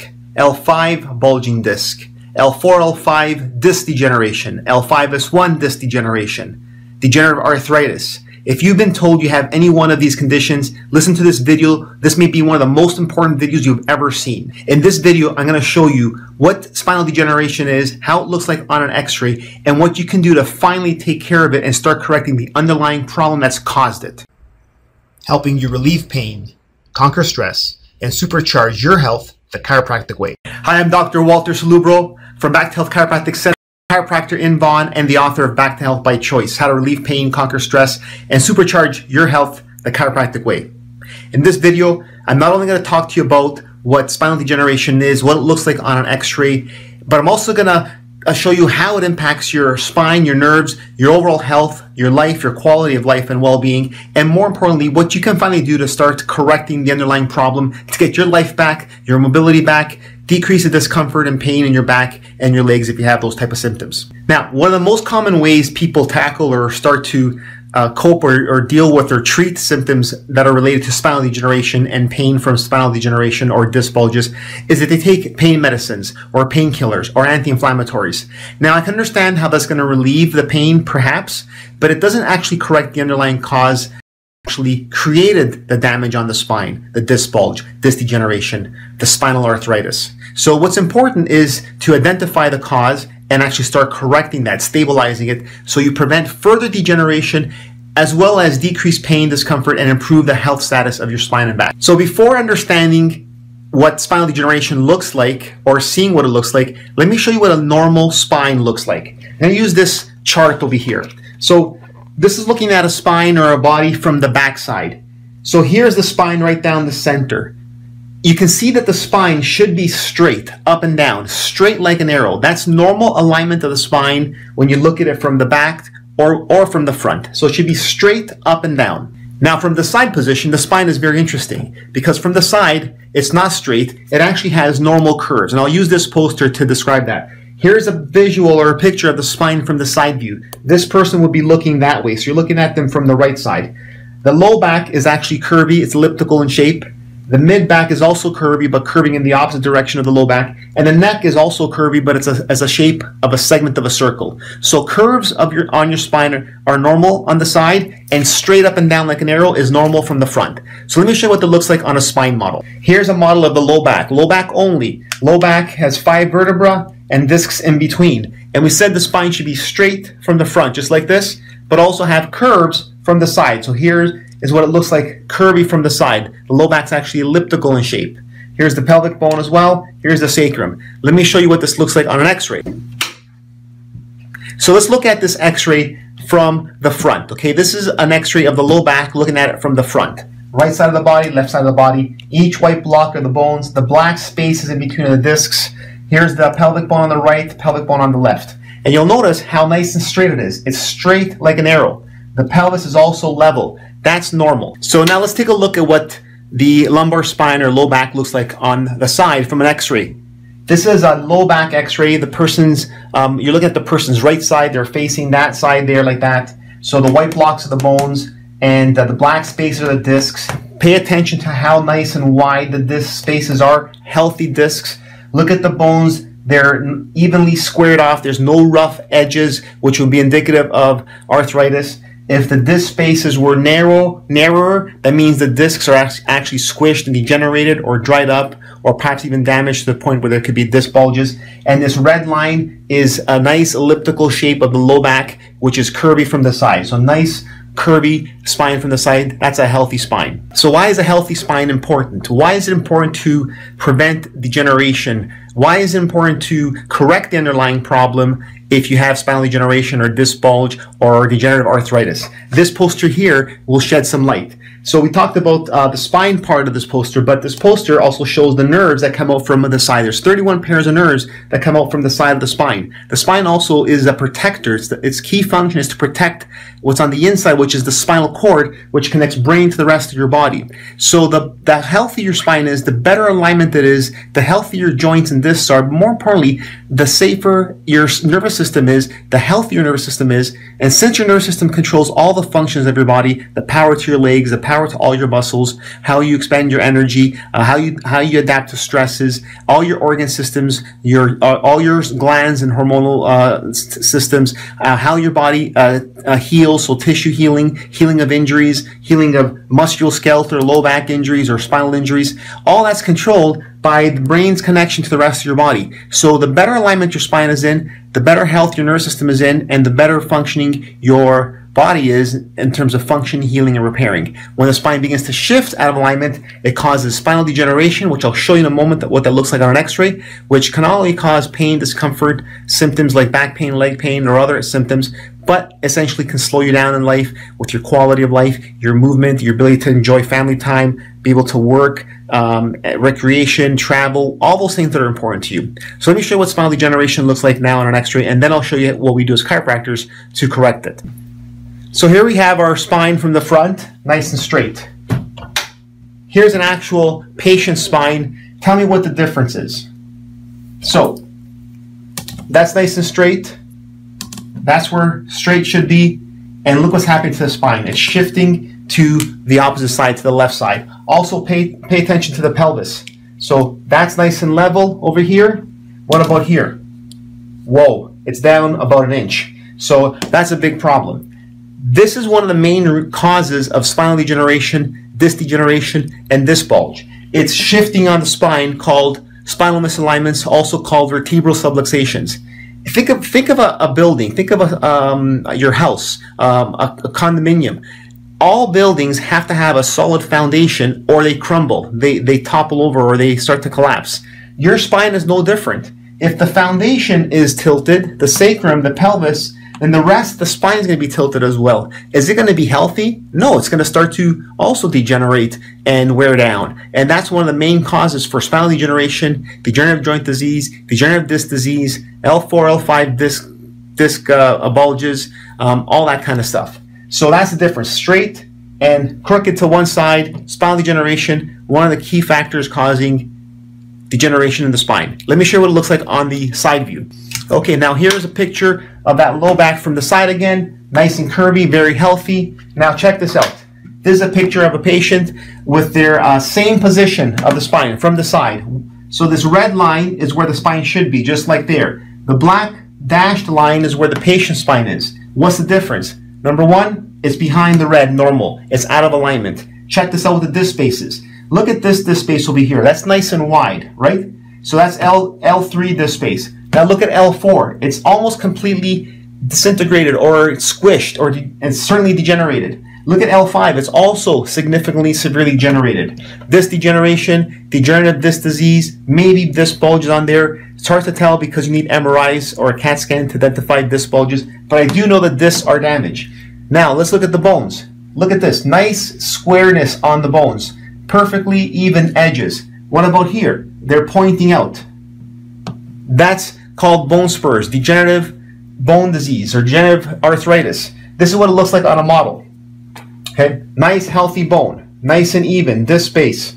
disc, L5 bulging disc, L4, L5 disc degeneration, L5S1 disc degeneration, degenerative arthritis. If you've been told you have any one of these conditions, listen to this video. This may be one of the most important videos you've ever seen. In this video, I'm going to show you what spinal degeneration is, how it looks like on an x-ray, and what you can do to finally take care of it and start correcting the underlying problem that's caused it. Helping you relieve pain, conquer stress, and supercharge your health the chiropractic way. Hi, I'm Dr. Walter Salubro from Back to Health Chiropractic Center, chiropractor in Vaughan, and the author of Back to Health by Choice, How to Relieve Pain, Conquer Stress, and Supercharge Your Health the chiropractic way. In this video, I'm not only going to talk to you about what spinal degeneration is, what it looks like on an x-ray, but I'm also going to show you how it impacts your spine, your nerves, your overall health, your life, your quality of life and well-being, and more importantly, what you can finally do to start correcting the underlying problem to get your life back, your mobility back, decrease the discomfort and pain in your back and your legs if you have those type of symptoms. Now, one of the most common ways people tackle or start to cope or deal with or treat symptoms that are related to spinal degeneration and pain from spinal degeneration or disc bulges is that they take pain medicines or painkillers or anti-inflammatories. Now, I can understand how that's going to relieve the pain perhaps, but it doesn't actually correct the underlying cause actually created the damage on the spine, the disc bulge, disc degeneration, the spinal arthritis. So what's important is to identify the cause and actually start correcting that, stabilizing it, so you prevent further degeneration as well as decrease pain, discomfort, and improve the health status of your spine and back. So before understanding what spinal degeneration looks like or seeing what it looks like, let me show you what a normal spine looks like. I'm going to use this chart over here. So this is looking at a spine or a body from the back side. So here's the spine right down the center. You can see that the spine should be straight, up and down, straight like an arrow. That's normal alignment of the spine when you look at it from the back or from the front. So it should be straight, up and down. Now from the side position, the spine is very interesting because from the side, it's not straight. It actually has normal curves. And I'll use this poster to describe that. Here's a visual or a picture of the spine from the side view. This person would be looking that way, so you're looking at them from the right side. The low back is actually curvy, it's elliptical in shape. The mid back is also curvy, but curving in the opposite direction of the low back. And the neck is also curvy, but it's as a shape of a segment of a circle. So curves of on your spine are normal on the side, and straight up and down like an arrow is normal from the front. So let me show you what that looks like on a spine model. Here's a model of the low back only. Low back has 5 vertebrae and discs in between. And we said the spine should be straight from the front, just like this, but also have curves from the side. So here is what it looks like curvy from the side. The low back's actually elliptical in shape. Here's the pelvic bone as well. Here's the sacrum. Let me show you what this looks like on an x-ray. So let's look at this x-ray from the front. Okay, this is an x-ray of the low back looking at it from the front. Right side of the body, left side of the body. Each white block are the bones. The black spaces in between the discs. Here's the pelvic bone on the right, pelvic bone on the left. And you'll notice how nice and straight it is. It's straight like an arrow. The pelvis is also level. That's normal. So now let's take a look at what the lumbar spine or low back looks like on the side from an x-ray. This is a low back x-ray. The person's, you're looking at the person's right side. They're facing that side there like that. So the white blocks are the bones and the black spaces are the discs. Pay attention to how nice and wide the disc spaces are. Healthy discs. Look at the bones, they're evenly squared off, there's no rough edges, which would be indicative of arthritis. If the disc spaces were narrower, that means the discs are actually squished and degenerated or dried up, or perhaps even damaged to the point where there could be disc bulges. And this red line is a nice elliptical shape of the low back, which is curvy from the side. So nice curvy spine from the side, that's a healthy spine. So why is a healthy spine important? Why is it important to prevent degeneration? Why is it important to correct the underlying problem if you have spinal degeneration or disc bulge or degenerative arthritis? This poster here will shed some light. So we talked about the spine part of this poster, but this poster also shows the nerves that come out from the side. There's 31 pairs of nerves that come out from the side of the spine. The spine also is a protector. Its key function is to protect what's on the inside, which is the spinal cord, which connects brain to the rest of your body. So the healthier your spine is, the better alignment it is, the healthier joints and discs are, but more importantly, the safer your nervous system is, the healthier your nervous system is. And since your nervous system controls all the functions of your body, the power to your legs, the power to all your muscles, how you expend your energy, how you adapt to stresses, all your organ systems, all your glands and hormonal systems, how your body heals, so tissue healing, healing of injuries, healing of musculoskeletal or low back injuries or spinal injuries. All that's controlled by the brain's connection to the rest of your body. So the better alignment your spine is in, the better health your nervous system is in, and the better functioning your body is in terms of function, healing, and repairing. When the spine begins to shift out of alignment, it causes spinal degeneration, which I'll show you in a moment what that looks like on an x-ray, which can not only cause pain, discomfort, symptoms like back pain, leg pain, or other symptoms, but essentially can slow you down in life with your quality of life, your movement, your ability to enjoy family time, be able to work, recreation, travel, all those things that are important to you. So let me show you what spinal degeneration looks like now on an x-ray, and then I'll show you what we do as chiropractors to correct it. So here we have our spine from the front, nice and straight. Here's an actual patient's spine. Tell me what the difference is. So that's nice and straight. That's where straight should be. And look what's happening to the spine. It's shifting to the opposite side, to the left side. Also pay attention to the pelvis. So that's nice and level over here. What about here? Whoa, it's down about an inch. So that's a big problem. This is one of the main root causes of spinal degeneration, disc degeneration, and disc bulge. It's shifting on the spine called spinal misalignments, also called vertebral subluxations. Think of a building. Think of your house, a condominium. All buildings have to have a solid foundation, or they crumble, they topple over, or they start to collapse. Your spine is no different. If the foundation is tilted, the sacrum, the pelvis, and the rest, the spine is going to be tilted as well. Is it going to be healthy? No, it's going to start to also degenerate and wear down. And that's one of the main causes for spinal degeneration, degenerative joint disease, degenerative disc disease, L4, L5 disc bulges, all that kind of stuff. So that's the difference. Straight and crooked to one side, spinal degeneration, one of the key factors causing degeneration in the spine. Let me show you what it looks like on the side view. Okay, now here's a picture of that low back from the side again, nice and curvy, very healthy. Now check this out. This is a picture of a patient with their same position of the spine from the side. So this red line is where the spine should be, just like there. The black dashed line is where the patient's spine is. What's the difference? Number one, it's behind the red, normal. It's out of alignment. Check this out with the disc spaces. Look at this disc space over here. That's nice and wide, right? So that's L3 disc space. Now look at L4. It's almost completely disintegrated or squished, or and certainly degenerated. Look at L5. It's also significantly, severely degenerated. Disc degeneration, degenerative disc disease, maybe disc bulges on there. It's hard to tell because you need MRIs or a CAT scan to identify disc bulges, but I do know that discs are damaged. Now let's look at the bones. Look at this. Nice squareness on the bones. Perfectly even edges. What about here? They're pointing out. That's called bone spurs, degenerative bone disease or degenerative arthritis. This is what it looks like on a model. Okay, nice healthy bone, nice and even, disc space,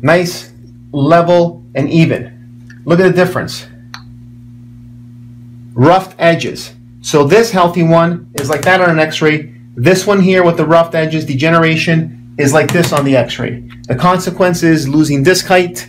nice, level, and even. Look at the difference. Roughed edges. So this healthy one is like that on an x-ray. This one here with the roughed edges, degeneration, is like this on the x-ray. The consequence is losing disc height,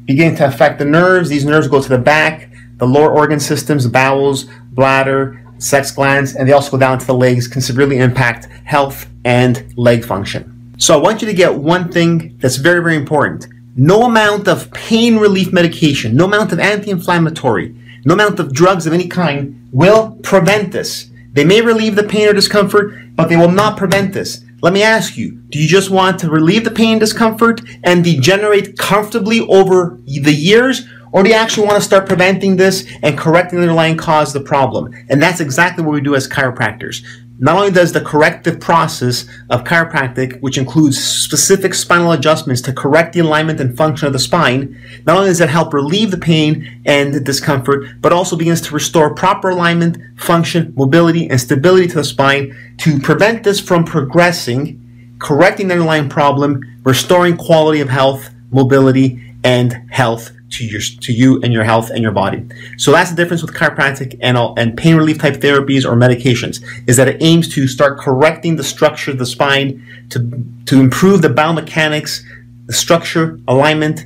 beginning to affect the nerves. These nerves go to the back, the lower organ systems, bowels, bladder, sex glands, and they also go down to the legs, can severely impact health and leg function. So I want you to get one thing that's very, very important. No amount of pain relief medication, no amount of anti-inflammatory, no amount of drugs of any kind will prevent this. They may relieve the pain or discomfort, but they will not prevent this. Let me ask you, do you just want to relieve the pain and discomfort and degenerate comfortably over the years? Or do you actually want to start preventing this and correcting the underlying cause of the problem? And that's exactly what we do as chiropractors. Not only does the corrective process of chiropractic, which includes specific spinal adjustments to correct the alignment and function of the spine, not only does it help relieve the pain and the discomfort, but also begins to restore proper alignment, function, mobility, and stability to the spine to prevent this from progressing, correcting the underlying problem, restoring quality of health, mobility, and health to to you and your health and your body. So that's the difference with chiropractic and pain relief type therapies or medications, is that it aims to start correcting the structure of the spine, to improve the biomechanics, the structure, alignment,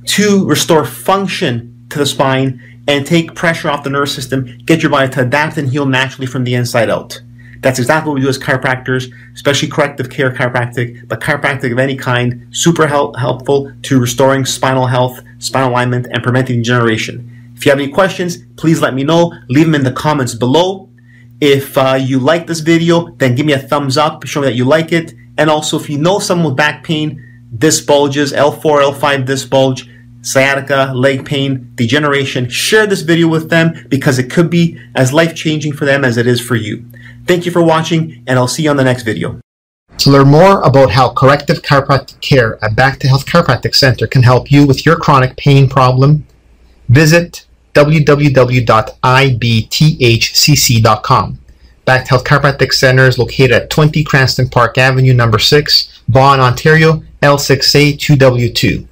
to restore function to the spine and take pressure off the nervous system, get your body to adapt and heal naturally from the inside out. That's exactly what we do as chiropractors, especially corrective care chiropractic, but chiropractic of any kind, super helpful to restoring spinal health, spinal alignment, and preventing degeneration. If you have any questions, please let me know. Leave them in the comments below. If you like this video, then give me a thumbs up, show me that you like it. And also, if you know someone with back pain, disc bulges, L4, L5 disc bulge, sciatica, leg pain, degeneration, share this video with them because it could be as life-changing for them as it is for you. Thank you for watching, and I'll see you on the next video. To learn more about how corrective chiropractic care at Back to Health Chiropractic Center can help you with your chronic pain problem, visit www.ibthcc.com. Back to Health Chiropractic Center is located at 20 Cranston Park Avenue, number 6, Vaughan, Ontario, L6A2W2.